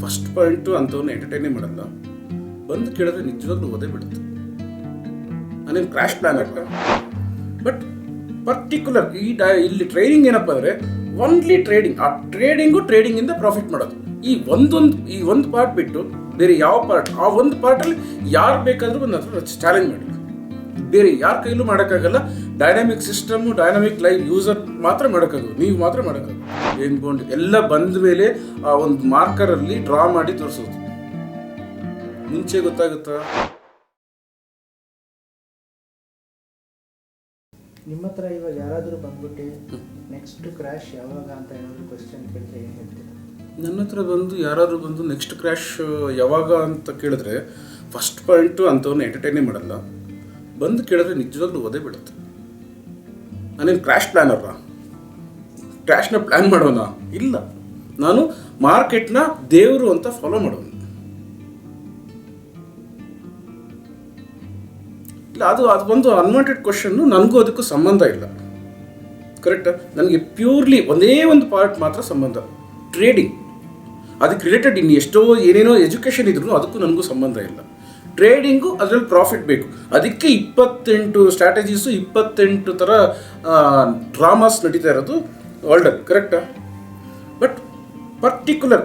First point ಅಂಥವ್ರನ್ನ ಎಂಟರ್ಟೈನೇ ಮಾಡಲ್ಲ, ಬಂದು ಕೇಳಿದ್ರೆ ನಿಜವಾಗ್ಲೂ ಓದೇ ಬಿಡುತ್ತೆ. ನಾನೇನು ಕ್ರ್ಯಾಶ್ ಪ್ಲಾನ್ ಅಲ್ಲ, ಬಟ್ ಪರ್ಟಿಕ್ಯುಲರ್ ಇಲ್ಲಿ ಟ್ರೇಡಿಂಗ್ ಏನಪ್ಪ ಅಂದರೆ ಓನ್ಲಿ ಟ್ರೇಡಿಂಗ್. ಆ ಟ್ರೇಡಿಂಗಿಂದ ಪ್ರಾಫಿಟ್ ಮಾಡೋದು. ಈ ಒಂದು ಪಾರ್ಟ್ ಬಿಟ್ಟು ಬೇರೆ ಯಾವ ಪಾರ್ಟ್, ಆ ಒಂದು ಪಾರ್ಟಲ್ಲಿ ಯಾರು ಬೇಕಾದರೂ ಒಂದು ಹತ್ರ ಚಾಲೆಂಜ್ ಮಾಡಿ, ಬೇರೆ ಯಾರ ಕೈಲೂ ಮಾಡೋಕ್ಕಾಗಲ್ಲ. Dynamic system, dynamic live user ಮಾತ್ರ ಮಾಡೋಕ್ಕಾಗೋದು, ನೀವು ಮಾತ್ರ ಮಾಡೋಕ್ಕಾಗೋದು. ಏನು ಬೋಂಡ್ ಎಲ್ಲ ಬಂದ ಮೇಲೆ ಆ ಒಂದು ಮಾರ್ಕರಲ್ಲಿ ಡ್ರಾ ಮಾಡಿ ತೋರಿಸೋದು. ಮುಂಚೆ ಗೊತ್ತಾಗುತ್ತಾ? ನಿಮ್ಮ ಹತ್ರ ಇವಾಗ ಯಾರಾದರೂ ಬಂದ್ಬಿಟ್ಟು ನೆಕ್ಸ್ಟ್ ಕ್ರ್ಯಾಶ್ ಯಾವಾಗ ಅಂತ ಏನಾದರೂ ಕ್ವಶನ್ ಕೇಳಿದ್ರೆ ಏನು ಹೇಳ್ತೀರಾ? ನನ್ನ ಹತ್ರ ಯಾರಾದರೂ ಬಂದು ನೆಕ್ಸ್ಟ್ ಕ್ರ್ಯಾಶ್ ಯಾವಾಗ ಅಂತ ಕೇಳಿದ್ರೆ ಫಸ್ಟ್ ಪಾಯಿಂಟು ಅಂಥವ್ರನ್ನ ಎಂಟರ್ಟೈನೇ ಮಾಡಲ್ಲ, ಬಂದು ಕೇಳಿದ್ರೆ ನಿಜವಾಗ್ಲೂ ಓದೇ ಬಿಡುತ್ತೆ. ನಾನೇನು ಕ್ರ್ಯಾಶ್ ಪ್ಲ್ಯಾನರ, ಕ್ರ್ಯಾಶ್ನ ಪ್ಲ್ಯಾನ್ ಮಾಡೋಣ ಇಲ್ಲ. ನಾನು ಮಾರ್ಕೆಟ್ನ ದೇವರು ಅಂತ ಫಾಲೋ ಮಾಡೋನು ಇಲ್ಲ. ಅದು ಒಂದು ಅನ್ವಾಂಟೆಡ್ ಕ್ವಶನ್ನು, ನನಗೂ ಅದಕ್ಕೂ ಸಂಬಂಧ ಇಲ್ಲ. ಕರೆಕ್ಟಾ? ನನಗೆ ಪ್ಯೂರ್ಲಿ ಒಂದೇ ಒಂದು ಪಾರ್ಟ್ ಮಾತ್ರ ಸಂಬಂಧ, ಟ್ರೇಡಿಂಗ್. ಅದಕ್ಕೆ ರಿಲೇಟೆಡ್ ಇನ್ನು ಎಷ್ಟೋ ಏನೇನೋ ಎಜುಕೇಷನ್ ಇದ್ರೂ ಅದಕ್ಕೂ ನನಗೂ ಸಂಬಂಧ ಇಲ್ಲ. ಟ್ರೇಡಿಂಗು ಅದರಲ್ಲಿ ಪ್ರಾಫಿಟ್ ಬೇಕು. ಅದಕ್ಕೆ 28 ಸ್ಟ್ರಾಟಜೀಸು, 28 ಥರ ಡ್ರಾಮಾಸ್ ನಡೀತಾ ಇರೋದು ವರ್ಲ್ಡಲ್ಲಿ. ಕರೆಕ್ಟಾ? ಬಟ್ ಪರ್ಟಿಕ್ಯುಲರ್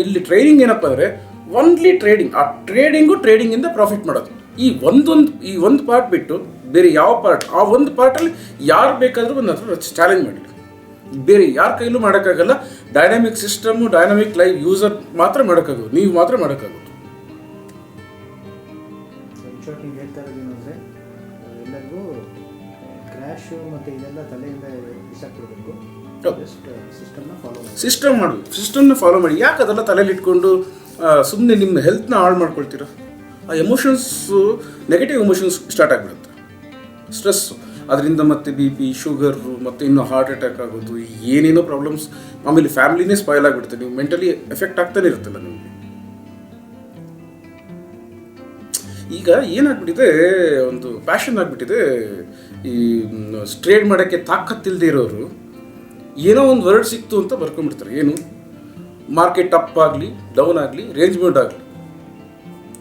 ಇಲ್ಲಿ ಟ್ರೇಡಿಂಗ್ ಏನಪ್ಪ ಅಂದರೆ ಓನ್ಲಿ ಟ್ರೇಡಿಂಗ್. ಆ ಟ್ರೇಡಿಂಗಿಂದ ಪ್ರಾಫಿಟ್ ಮಾಡೋದು. ಈ ಒಂದು ಪಾರ್ಟ್ ಬಿಟ್ಟು ಬೇರೆ ಯಾವ ಪಾರ್ಟ್, ಆ ಒಂದು ಪಾರ್ಟಲ್ಲಿ ಯಾರು ಬೇಕಾದರೂ ಒಂದು ಹತ್ರ ಚಾಲೆಂಜ್ ಮಾಡಿ, ಬೇರೆ ಯಾರ ಕೈಲೂ ಮಾಡೋಕ್ಕಾಗಲ್ಲ. Dynamic system, dynamic live user ಮಾತ್ರ ಮಾಡೋಕ್ಕಾಗೋದು, ನೀವು ಮಾತ್ರ ಮಾಡೋಕ್ಕಾಗೋದು. ನೀವು ಹೇಳ್ತಾ ಇರೋದೇನು ಅಂದರೆ ಎಲ್ಲರಿಗೂ ಕ್ರ್ಯಾಶು ಮತ್ತು ಇದೆಲ್ಲ ತಲೆಯಿಂದ ಬಿಸಾಕ್ಬಿಡ್ಬೇಕು, ಜಸ್ಟ್ ಸಿಸ್ಟಮ್ನ ಫಾಲೋ ಮಾಡಿ. ಯಾಕೆ ಅದೆಲ್ಲ ತಲೆಯಲ್ಲಿ ಇಟ್ಕೊಂಡು ಸುಮ್ಮನೆ ನಿಮ್ಮ ಹೆಲ್ತ್ನ ಹಾಳು ಮಾಡ್ಕೊಳ್ತೀರಾ? ಆ ಎಮೋಷನ್ಸು, ನೆಗೆಟಿವ್ ಎಮೋಷನ್ಸ್ ಸ್ಟಾರ್ಟ್ ಆಗಿಬಿಡುತ್ತೆ, ಸ್ಟ್ರೆಸ್ಸು. ಅದರಿಂದ ಮತ್ತೆ BP, ಶುಗರು, ಮತ್ತು ಇನ್ನೂ ಹಾರ್ಟ್ ಅಟ್ಯಾಕ್ ಆಗೋದು, ಏನೇನೋ ಪ್ರಾಬ್ಲಮ್ಸ್. ಆಮೇಲೆ ಫ್ಯಾಮಿಲಿನೇ ಸ್ಪಾಯ್ಲ್ ಆಗಿಬಿಡುತ್ತೆ. ನೀವು ಮೆಂಟಲಿ ಎಫೆಕ್ಟ್ ಆಗ್ತಾನೆ ಇರುತ್ತಲ್ಲ ನಿಮಗೆ. ಈಗ ಏನಾಗ್ಬಿಟ್ಟಿದೆ, ಒಂದು ಪ್ಯಾಷನ್ ಆಗಿಬಿಟ್ಟಿದೆ. ಈ ಟ್ರೇಡ್ ಮಾಡೋಕ್ಕೆ ತಾಕತ್ತಿಲ್ಲದೆ ಇರೋರು ಏನೋ ಒಂದು ವರ್ಡ್ ಸಿಕ್ತು ಅಂತ ಬರ್ಕೊಂಡ್ಬಿಡ್ತಾರೆ. ಏನು, ಮಾರ್ಕೆಟ್ ಅಪ್ ಆಗಲಿ, ಡೌನ್ ಆಗಲಿ, ರೇಂಜ್ ಬೌಂಡ್ ಆಗಲಿ,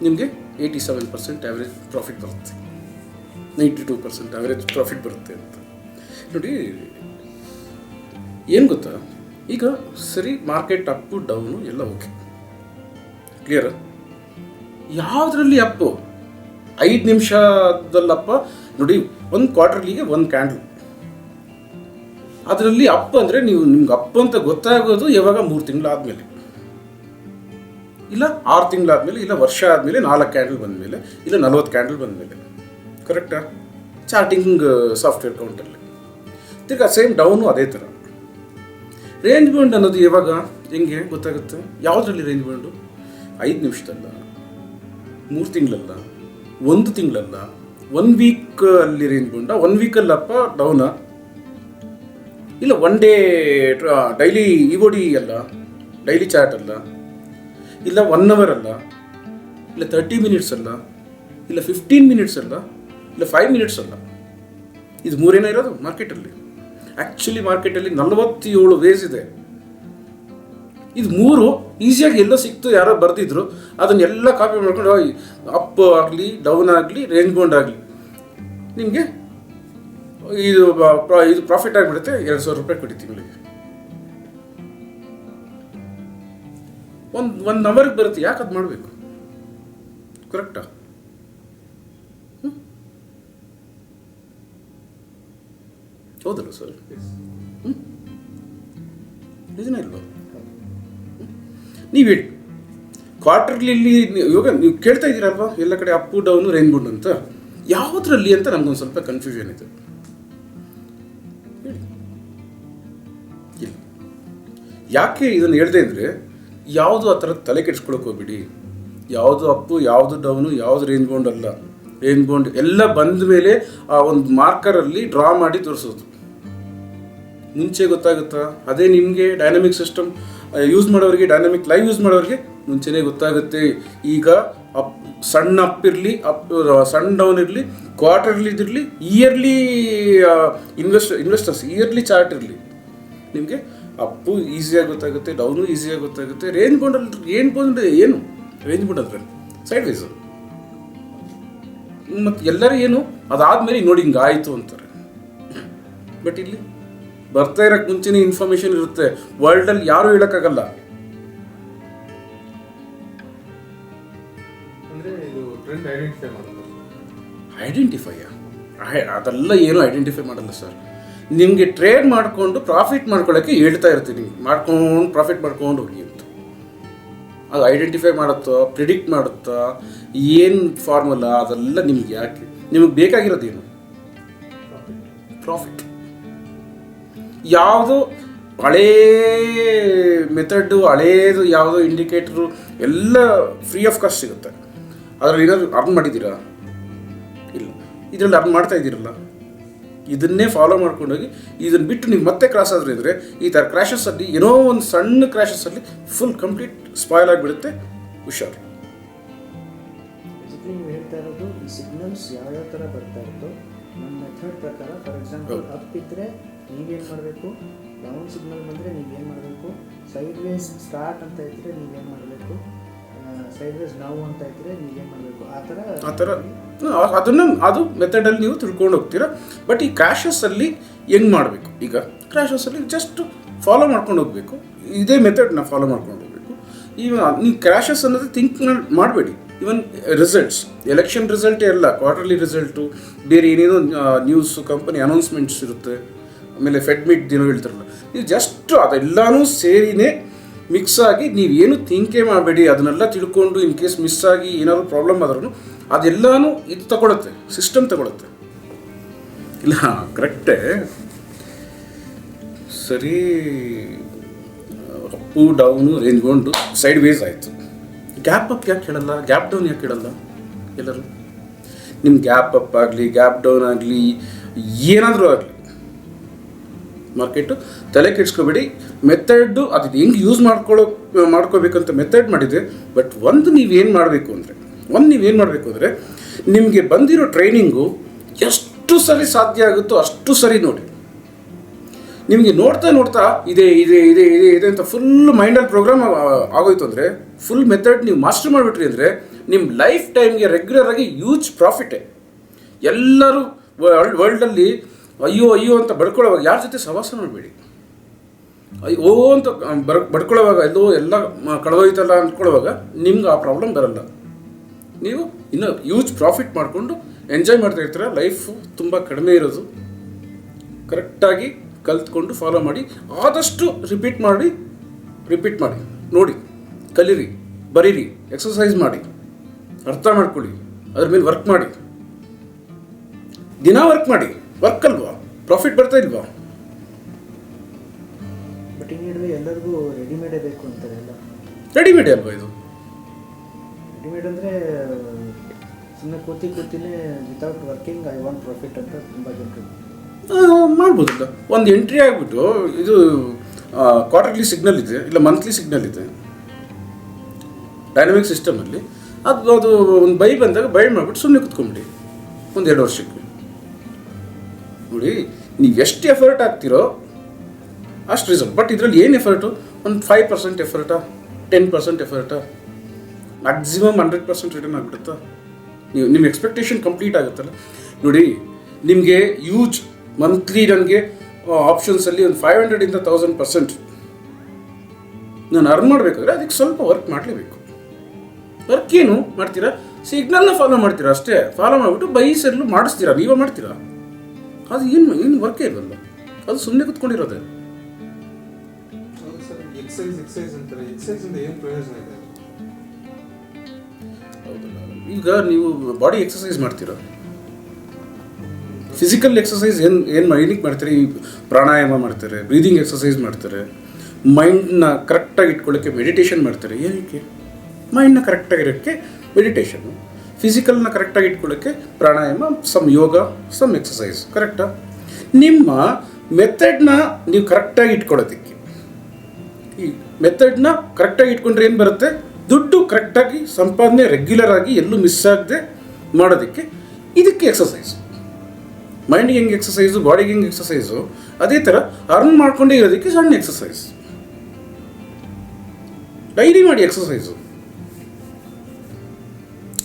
ನಿಮಗೆ 87% ಆ್ಯಾವ್ರೇಜ್ ಪ್ರಾಫಿಟ್ ಬರುತ್ತೆ, 92% ಆ್ಯಾವ್ರೇಜ್ ಪ್ರಾಫಿಟ್ ಬರುತ್ತೆ ಅಂತ. ನೋಡಿ, ಏನು ಗೊತ್ತಾ, ಈಗ ಸರಿ ಮಾರ್ಕೆಟ್ ಅಪ್ಪು ಡೌನು ಎಲ್ಲ ಓಕೆ, ಕ್ಲಿಯರ್. ಯಾವುದರಲ್ಲಿ ಅಪ್ಪು? 5 ನಿಮಿಷದಲ್ಲಪ್ಪ. ನೋಡಿ, ಒಂದು ಕ್ವಾರ್ಟರ್ಲಿಗೆ ಒಂದು ಕ್ಯಾಂಡಲ್, ಅದರಲ್ಲಿ ಅಪ್ ಅಂದರೆ ನಿಮ್ಗೆ ಅಪ್ ಅಂತ ಗೊತ್ತಾಗೋದು ಯಾವಾಗ? 3 ತಿಂಗಳಾದಮೇಲೆ, ಇಲ್ಲ 6 ತಿಂಗಳಾದಮೇಲೆ, ಇಲ್ಲ ವರ್ಷ ಆದಮೇಲೆ, 4 ಕ್ಯಾಂಡಲ್ ಬಂದಮೇಲೆ, ಇಲ್ಲ 40 ಕ್ಯಾಂಡಲ್ ಬಂದಮೇಲೆ. ಕರೆಕ್ಟಾ? ಚಾರ್ಟಿಂಗ್ ಸಾಫ್ಟ್ವೇರ್ ಕೌಂಟಲ್ಲಿ ತಿರ್ಗಾ ಸೇಮ್ ಡೌನು ಅದೇ ಥರ. ರೇಂಜ್ ಬೌಂಡ್ ಅನ್ನೋದು ಯಾವಾಗ, ಹೆಂಗೆ ಗೊತ್ತಾಗುತ್ತೆ? ಯಾವುದರಲ್ಲಿ ರೇಂಜ್ ಬೌಂಡು? 5 ನಿಮಿಷದಲ್ಲ, 3 ತಿಂಗಳಲ್ಲ, 1 ತಿಂಗಳಲ್ಲ, 1 ವೀಕ್ ಅಲ್ಲಿ ರೇಂಜ್ ಬೌಂಡ? 1 ವೀಕಲ್ಲಪ್ಪ ಡೌನಾ? ಇಲ್ಲ 1 ಡೇ ಡೈಲಿ EOD ಅಲ್ಲ, ಡೈಲಿ ಚಾರ್ಟ್ ಅಲ್ಲ, ಇಲ್ಲ 1 ಅವರ್ ಅಲ್ಲ, ಇಲ್ಲ 30 ಮಿನಿಟ್ಸ್ ಅಲ್ಲ, ಇಲ್ಲ 15 ಮಿನಿಟ್ಸ್ ಅಲ್ಲ, ಇಲ್ಲ 5 ಮಿನಿಟ್ಸ್ ಅಲ್ಲ. ಇದು 3 ಇರೋದು ಮಾರ್ಕೆಟಲ್ಲಿ. ಆ್ಯಕ್ಚುಲಿ ಮಾರ್ಕೆಟಲ್ಲಿ 47 ವೇಸ್ ಇದೆ. ಇದು 3 ಈಸಿಯಾಗಿ ಎಲ್ಲೋ ಸಿಕ್ತು, ಯಾರೋ ಬರೆದಿದ್ರು, ಅದನ್ನೆಲ್ಲ ಕಾಪಿ ಮಾಡ್ಕೊಂಡು ಅಪ್ ಆಗಲಿ, ಡೌನ್ ಆಗಲಿ, ರೇಂಜ್ ಬೌಂಡ್ ಆಗಲಿ, ನಿಮಗೆ ಇದು ಪ್ರಾಫಿಟ್ ಆಗಿಬಿಡುತ್ತೆ. 2,000 ರೂಪಾಯಿ ಕೊಡಿ ತಿಂಗಳಿಗೆ. ಒಂದು ಅವರ್ಗೆ ಬರುತ್ತೆ. ಯಾಕೆ ಅದು ಮಾಡಬೇಕು? ಕರೆಕ್ಟಾ? ಹೌದಲ್ಲ ಸರ್? ನಿಜನೇ ಇಲ್ವಾ? ನೀವು ಹೇಳಿ, ಕ್ವಾರ್ಟರ್ಲಿ ಇವಾಗ ನೀವು ಕೇಳ್ತಾ ಇದ್ದೀರಲ್ವಾ ಎಲ್ಲ ಕಡೆ ಅಪ್ಪು ಡೌನು ರೇಂಜ್ ಬೌಂಡ್ ಅಂತ, ಯಾವುದ್ರಲ್ಲಿ ಅಂತ ನಮಗೊಂದು ಸ್ವಲ್ಪ ಕನ್ಫ್ಯೂಷನ್ ಇದೆ. ಇಲ್ಲ, ಯಾಕೆ ಇದನ್ನು ಹೇಳಿದೆ ಅಂದರೆ, ಯಾವುದು ಆ ಥರ ತಲೆ ಕೆಡಿಸ್ಕೊಳಕ್ಕೆ ಹೋಗ್ಬಿಡಿ. ಯಾವುದು ಅಪ್ಪು, ಯಾವುದು ಡೌನು, ಯಾವುದು ರೇಂಜ್ ಬೌಂಡ್ ಅಲ್ಲ. ರೇಂಜ್ ಬೌಂಡ್ ಎಲ್ಲ ಬಂದ ಮೇಲೆ ಆ ಒಂದು ಮಾರ್ಕರಲ್ಲಿ ಡ್ರಾ ಮಾಡಿ ತೋರಿಸೋದು. ಮುಂಚೆ ಗೊತ್ತಾಗುತ್ತಾ? ಅದೇ ನಿಮಗೆ ಡೈನಾಮಿಕ್ ಸಿಸ್ಟಮ್ ಯೂಸ್ ಮಾಡೋರಿಗೆ, ಡೈನಾಮಿಕ್ ಲೈವ್ ಯೂಸ್ ಮಾಡೋರಿಗೆ ಮುಂಚೆನೇ ಗೊತ್ತಾಗುತ್ತೆ. ಈಗ ಸಣ್ಣ ಅಪ್ ಇರಲಿ, ಸಣ್ಣ ಡೌನ್ ಇರಲಿ, ಕ್ವಾರ್ಟರ್ಲಿ ಇದಿರಲಿ, ಇಯರ್ಲಿ ಇನ್ವೆಸ್ಟರ್ಸ್ ಇಯರ್ಲಿ ಚಾರ್ಟ್ ಇರಲಿ, ನಿಮಗೆ ಅಪ್ಪು ಈಸಿಯಾಗಿ ಗೊತ್ತಾಗುತ್ತೆ, ಡೌನು ಈಸಿಯಾಗಿ ಗೊತ್ತಾಗುತ್ತೆ. ರೇಂಜ್ ಬೌಂಡ್ ಏನು ರೇಂಜ್ ಬೌಂಡ್ ಅಂದರೆ ಸೈಡ್ ವೈಸು. ಮತ್ತು ಎಲ್ಲರೂ ಏನು ಅದಾದಮೇಲೆ ನೋಡಿ ಹಿಂಗೆ ಆಯಿತು ಅಂತಾರೆ. ಬಟ್ ಇಲ್ಲಿ ಬರ್ತಾ ಇರೋಕ್ಕೆ ಮುಂಚೆನೇ ಇನ್ಫಾರ್ಮೇಷನ್ ಇರುತ್ತೆ. ವರ್ಲ್ಡಲ್ಲಿ ಯಾರೂ ಹೇಳೋಕ್ಕಾಗಲ್ಲ. ಐಡೆಂಟಿಫೈಯ ಅದೆಲ್ಲ ಏನೂ ಐಡೆಂಟಿಫೈ ಮಾಡಲ್ಲ ಸರ್. ನಿಮಗೆ ಟ್ರೇಡ್ ಮಾಡಿಕೊಂಡು ಪ್ರಾಫಿಟ್ ಮಾಡ್ಕೊಳ್ಳೋಕ್ಕೆ ಹೇಳ್ತಾ ಇರ್ತೀನಿ, ಮಾಡ್ಕೊಂಡು ಪ್ರಾಫಿಟ್ ಮಾಡ್ಕೊಂಡು ಹೋಗಿ ಅಂತ. ಅದು ಐಡೆಂಟಿಫೈ ಮಾಡುತ್ತೋ, ಪ್ರಿಡಿಕ್ಟ್ ಮಾಡುತ್ತಾ, ಏನು ಫಾರ್ಮುಲಾ ಅದೆಲ್ಲ ನಿಮ್ಗೆ ಯಾಕೆ? ನಿಮಗೆ ಬೇಕಾಗಿರೋದೇನು? ಪ್ರಾಫಿಟ್. ಯಾವುದೋ ಹಳೇ ಮೆಥಡು, ಹಳೇದು ಯಾವುದೋ ಇಂಡಿಕೇಟ್ರು ಎಲ್ಲ ಫ್ರೀ ಆಫ್ ಕಾಸ್ಟ್ ಸಿಗುತ್ತೆ. ಅದರಲ್ಲಿ ಏನಾದರೂ ಅರ್ನ್ ಮಾಡಿದ್ದೀರಾ? ಇಲ್ಲ. ಇದರಲ್ಲಿ ಅರ್ನ್ ಮಾಡ್ತಾ ಇದ್ದೀರಲ್ಲ, ಇದನ್ನೇ ಫಾಲೋ ಮಾಡ್ಕೊಂಡೋಗಿ ಇದನ್ನು ಬಿಟ್ಟು ನೀವು ಮತ್ತೆ ಕ್ರಾಸ್ ಆದರೂ ಇದ್ದರೆ ಈ ಥರ ಕ್ರ್ಯಾಶಸ್ಸಲ್ಲಿ ಏನೋ ಒಂದು ಸಣ್ಣ ಕ್ರ್ಯಾಶಸ್ಸಲ್ಲಿ ಫುಲ್ ಕಂಪ್ಲೀಟ್ ಸ್ಪಾಯ್ಲ್ ಆಗಿಬಿಡುತ್ತೆ. ಹುಷಾರು. ನೀವು ಹೇಳ್ತಾ ಇರೋದು ಈ ಸಿಗ್ನಲ್ಸ್ ಯಾವ್ಯಾವ ಥರ ಬರ್ತಾ ಇತ್ತು ನಮ್ಮ ಮೆಥಡ್ ಪ್ರಕಾರ. ಫಾರ್ ಎಕ್ಸಾಂಪಲ್ ಅಪ್ ಇದ್ದರೆ ನೀವೇನು ಮಾಡಬೇಕು, ಡೌನ್ ಸಿಗ್ನಲ್ ಬಂದರೆ ನೀವೇನು ಮಾಡಬೇಕು, ಸೈಡ್ ವೇಸ್ ಸ್ಟಾರ್ಟ್ ಅಂತ ಇದ್ದರೆ ನೀವೇನು ಮಾಡಬೇಕು, ಸೈಡ್ ವೇಸ್ ನಾವು ಅಂತ ಇದ್ದರೆ ನೀವೇನು ಮಾಡಬೇಕು, ಆ ಥರ ಅದನ್ನು ಅದು ಮೆಥಡಲ್ಲಿ ನೀವು ತಿಳ್ಕೊಂಡು ಹೋಗ್ತೀರಾ. ಬಟ್ ಈ ಕ್ರ್ಯಾಶಸ್ಸಲ್ಲಿ ಹೆಂಗೆ ಮಾಡಬೇಕು? ಈಗ ಕ್ರ್ಯಾಶಸ್ಸಲ್ಲಿ ಜಸ್ಟ್ ಫಾಲೋ ಮಾಡ್ಕೊಂಡು ಹೋಗಬೇಕು. ಇದೇ ಮೆಥಡ್ನ ಫಾಲೋ ಮಾಡ್ಕೊಂಡು ಹೋಗಬೇಕು. ಈಗ ನೀವು ಕ್ರ್ಯಾಶಸ್ ಅನ್ನೋದು ಥಿಂಕ್ ಮಾಡಬೇಡಿ. ಇವನ್ ರಿಸಲ್ಟ್ಸ್, ಎಲೆಕ್ಷನ್ ರಿಸಲ್ಟೇ ಎಲ್ಲ, ಕ್ವಾರ್ಟರ್ಲಿ ರಿಸಲ್ಟು, ಬೇರೆ ಏನೇನೋ ನ್ಯೂಸು, ಕಂಪನಿ ಅನೌನ್ಸ್ಮೆಂಟ್ಸ್ ಇರುತ್ತೆ, ಆಮೇಲೆ ಫೆಡ್ ಮೀಟ್ ದಿನ ಹೇಳ್ತಾರಲ್ಲ, ನೀವು ಜಸ್ಟ್ ಅದೆಲ್ಲನೂ ಸೇರಿನೇ ಮಿಕ್ಸ್ ಆಗಿ ನೀವೇನು ಥಿಂಕೇ ಮಾಡಬೇಡಿ. ಅದನ್ನೆಲ್ಲ ತಿಳ್ಕೊಂಡು ಇನ್ ಕೇಸ್ ಮಿಸ್ ಆಗಿ ಏನಾದರೂ ಪ್ರಾಬ್ಲಮ್ ಆದ್ರೂ ಅದೆಲ್ಲನೂ ಇದು ತಗೊಳುತ್ತೆ, ಸಿಸ್ಟಮ್ ತಗೊಳುತ್ತೆ. ಇಲ್ಲ ಕರೆಕ್ಟೇ ಸರಿ. Up down range bound sideways ಆಯಿತು. ಗ್ಯಾಪ್ ಅಪ್ ಯಾಕೆ ಹೇಳಲ್ಲ? ಗ್ಯಾಪ್ ಡೌನ್ ಯಾಕೆ ಹೇಳಲ್ಲ ಎಲ್ಲರೂ? ನಿಮ್ಮ ಗ್ಯಾಪ್ ಅಪ್ ಆಗಲಿ, ಗ್ಯಾಪ್ ಡೌನ್ ಆಗಲಿ, ಏನಾದರೂ ಆಗಲಿ, ಮಾರ್ಕೆಟು ತಲೆ ಕೆಡಿಸ್ಕೋಬೇಡಿ. ಮೆಥಡು ಅದು ಹೆಂಗೆ ಯೂಸ್ ಮಾಡ್ಕೋಬೇಕಂತ ಮೆಥಡ್ ಮಾಡಿದೆ. ಬಟ್ ನೀವೇನು ಮಾಡಬೇಕು ಅಂದರೆ ನಿಮಗೆ ಬಂದಿರೋ ಟ್ರೈನಿಂಗು ಎಷ್ಟು ಸರಿ ಸಾಧ್ಯ ಆಗುತ್ತೋ ಅಷ್ಟು ಸರಿ ನೋಡಿ. ನಿಮಗೆ ನೋಡ್ತಾ ಇದೆ ಅಂತ ಫುಲ್ ಮೈಂಡಲ್ಲಿ ಪ್ರೋಗ್ರಾಮ್ ಆಗೋಯ್ತು ಅಂದರೆ, ಫುಲ್ ಮೆಥಡ್ ನೀವು ಮಾಸ್ಟರ್ ಮಾಡಿಬಿಟ್ರಿ ಅಂದರೆ ನಿಮ್ಮ ಲೈಫ್ ಟೈಮ್ಗೆ ರೆಗ್ಯುಲರಾಗಿ ಯೂಜ್ ಪ್ರಾಫಿಟೇ. ಎಲ್ಲರೂ ವರ್ಲ್ಡಲ್ಲಿ ಅಯ್ಯೋ ಅಂತ ಬಡ್ಕೊಳ್ಳೋವಾಗ ಯಾರ ಜೊತೆ ಸವಾಸ ಮಾಡಬೇಡಿ. ಅಯ್ಯೋ ಅಂತ ಬಡ್ಕೊಳ್ಳೋವಾಗ ಎಲ್ಲ ಕಳೆದೋಯ್ತಲ್ಲ ಅಂದ್ಕೊಳ್ಳೋವಾಗ ನಿಮ್ಗೆ ಆ ಪ್ರಾಬ್ಲಮ್ ಬರಲ್ಲ. ನೀವು ಇನ್ನೂ ಯೂಜ್ ಪ್ರಾಫಿಟ್ ಮಾಡಿಕೊಂಡು ಎಂಜಾಯ್ ಮಾಡ್ತಾ ಇರ್ತೀರ. ಲೈಫು ತುಂಬ ಕಡಿಮೆ ಇರೋದು. ಕರೆಕ್ಟಾಗಿ ಕಲ್ತ್ಕೊಂಡು ಫಾಲೋ ಮಾಡಿ. ಆದಷ್ಟು ರಿಪೀಟ್ ಮಾಡಿ ನೋಡಿ, ಕಲೀರಿ, ಬರೀರಿ, ಎಕ್ಸಸೈಸ್ ಮಾಡಿ, ಅರ್ಥ ಮಾಡ್ಕೊಳ್ಳಿ, ಅದ್ರ ಮೇಲೆ ವರ್ಕ್ ಮಾಡಿ. ದಿನ ವರ್ಕ್ ಮಾಡಿ. ವರ್ಕ್ ಅಲ್ವಾ? ಪ್ರಾಫಿಟ್ ಬರ್ತಾ ಇಲ್ವಾ? ಬಟ್ ಈ ನಡುವೆ ಎಲ್ಲರಿಗೂ ರೆಡಿಮೇಡೇ ಬೇಕು ಅಂತಾರೆ. ಎಲ್ಲ ರೆಡಿಮೇಡೇ ಅಲ್ವಾ ಇದು? ರೆಡಿಮೇಡ್ ಅಂದರೆ ಸುಮ್ಮನೆ ಕೂತಿನೇ without working I want profit ಅಂತ ತುಂಬ ಜನರು ಮಾಡ್ಬೋದಲ್ಲ. ಒಂದು ಎಂಟ್ರಿ ಆಗಿಬಿಟ್ಟು ಇದು ಕ್ವಾರ್ಟರ್ಲಿ ಸಿಗ್ನಲ್ ಇದೆ, ಇಲ್ಲ ಮಂತ್ಲಿ ಸಿಗ್ನಲ್ ಇದೆ ಡೈನಮಿಕ್ ಸಿಸ್ಟಮಲ್ಲಿ. ಅದು ಒಂದು ಬೈ ಬಂದಾಗ ಬೈ ಮಾಡಿಬಿಟ್ಟು ಸುಮ್ಮನೆ ಕುತ್ಕೊಂಬಿಡಿ ಒಂದು 2 ವರ್ಷಕ್ಕೆ. ನೋಡಿ, ನೀವು ಎಷ್ಟು ಎಫರ್ಟ್ ಆಗ್ತಿರೋ ಅಷ್ಟು ರಿಸಲ್ಟ್. ಬಟ್ ಇದರಲ್ಲಿ ಏನು ಎಫರ್ಟು? ಒಂದು 5% ಎಫರ್ಟಾ, 10% ಎಫರ್ಟಾ, ಮ್ಯಾಕ್ಸಿಮಮ್ 100% ರಿಟರ್ನ್ ಆಗಿಬಿಡುತ್ತಾ? ನಿಮ್ಮ ಎಕ್ಸ್ಪೆಕ್ಟೇಷನ್ ಕಂಪ್ಲೀಟ್ ಆಗುತ್ತಲ್ಲ. ನೋಡಿ, ನಿಮಗೆ ಯೂಜ್ ಮಂತ್ಲಿ ನನಗೆ ಆಪ್ಷನ್ಸಲ್ಲಿ ಒಂದು 500 1000% ನಾನು ಅರ್ನ್ ಮಾಡಬೇಕಾದ್ರೆ ಅದಕ್ಕೆ ಸ್ವಲ್ಪ ವರ್ಕ್ ಮಾಡಲೇಬೇಕು. ವರ್ಕ್ ಏನು ಮಾಡ್ತೀರಾ? ಸಿಗ್ನಲ್ನ ಫಾಲೋ ಮಾಡ್ತೀರಾ ಅಷ್ಟೇ. ಫಾಲೋ ಮಾಡಿಬಿಟ್ಟು ಬೈಸೆಲ್ಲೂ ಮಾಡಿಸ್ತೀರಾ, ನೀವೇ ಮಾಡ್ತೀರಾ. ಅದು ಏನು ವರ್ಕೇ ಇರಲ್ಲ. ಅದು ಸುಮ್ಮನೆ ಕುತ್ಕೊಂಡಿರೋದೆ. ಈಗ ನೀವು ಬಾಡಿ ಎಕ್ಸಸೈಸ್ ಮಾಡ್ತೀರಾ, ಫಿಸಿಕಲ್ ಎಕ್ಸಸೈಸ್ ಏನಕ್ಕೆ ಮಾಡ್ತಾರೆ? ಈ ಪ್ರಾಣಾಯಾಮ ಮಾಡ್ತಾರೆ, ಬ್ರೀದಿಂಗ್ ಎಕ್ಸಸೈಸ್ ಮಾಡ್ತಾರೆ, ಮೈಂಡ್ನ ಕರೆಕ್ಟಾಗಿ ಇಟ್ಕೊಳ್ಳೋಕ್ಕೆ ಮೆಡಿಟೇಷನ್ ಮಾಡ್ತಾರೆ. ಏನಕ್ಕೆ? ಮೈಂಡ್ನ ಕರೆಕ್ಟಾಗಿರೋಕ್ಕೆ ಮೆಡಿಟೇಷನ್ನು, ಫಿಸಿಕಲ್ನ ಕರೆಕ್ಟಾಗಿ ಇಟ್ಕೊಳ್ಳೋಕ್ಕೆ ಪ್ರಾಣಾಯಾಮ, ಸಮ್ ಯೋಗ, ಸಮ್ ಎಕ್ಸಸೈಸ್. ಕರೆಕ್ಟಾ? ನಿಮ್ಮ ಮೆಥಡ್ನ ನೀವು ಕರೆಕ್ಟಾಗಿ ಇಟ್ಕೊಳ್ಳೋದಕ್ಕೆ, ಈ ಮೆಥಡ್ನ ಕರೆಕ್ಟಾಗಿ ಇಟ್ಕೊಂಡ್ರೆ ಏನು ಬರುತ್ತೆ? ದುಡ್ಡು ಕರೆಕ್ಟಾಗಿ ಸಂಪಾದನೆ ರೆಗ್ಯುಲರ್ ಆಗಿ ಎಲ್ಲೂ ಮಿಸ್ ಆಗದೆ ಮಾಡೋದಕ್ಕೆ ಇದಕ್ಕೆ ಎಕ್ಸಸೈಸ್. ಮೈಂಡಿಗೆ ಹೆಂಗೆ ಎಕ್ಸಸೈಸು, ಬಾಡಿಗೆ ಹೆಂಗೆ ಎಕ್ಸಸೈಸು, ಅದೇ ಥರ ಅರ್ನ್ ಮಾಡ್ಕೊಂಡೇ ಇರೋದಕ್ಕೆ ಸಣ್ಣ ಎಕ್ಸಸೈಸ್. ಡೈಲಿ ಮಾಡಿ ಎಕ್ಸಸೈಸು,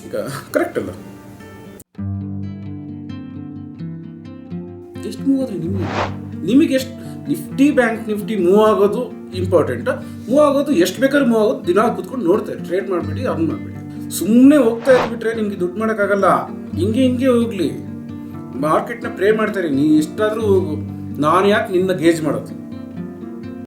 ಈಗ ಕರೆಕ್ಟ್ ಅಲ್ಲ? ಎಷ್ಟು ಮೂವ್ ಆದ್ರಿ ನಿಮಗೆ ಎಷ್ಟು ನಿಫ್ಟಿ ಬ್ಯಾಂಕ್ ನಿಫ್ಟಿ ಮೂವ್ ಆಗೋದು ಇಂಪಾರ್ಟೆಂಟ್. ಮೂವ್ ಆಗೋದು ಎಷ್ಟು ಬೇಕಾದ್ರೂ ಮೂವ್ ಆಗೋದು ದಿನ ಕೂತ್ಕೊಂಡು ನೋಡ್ತಾರೆ. ಟ್ರೇಡ್ ಮಾಡಬೇಡಿ, ಅರ್ನ್ ಮಾಡಬೇಡಿ. ಸುಮ್ಮನೆ ಹೋಗ್ತಾ ಇದ್ಬಿಟ್ರೆ ನಿಮಗೆ ದುಡ್ಡು ಮಾಡೋಕ್ಕಾಗಲ್ಲ. ಹಿಂಗೆ ಹೋಗ್ಲಿ, ಮಾರ್ಕೆಟ್ನ ಪ್ರೇ ಮಾಡ್ತಾರೆ. ನೀ ಎಷ್ಟಾದರೂ ಹೋಗು, ನಾನು ಯಾಕೆ ನಿನ್ನ ಗೇಜ್ ಮಾಡೋದು?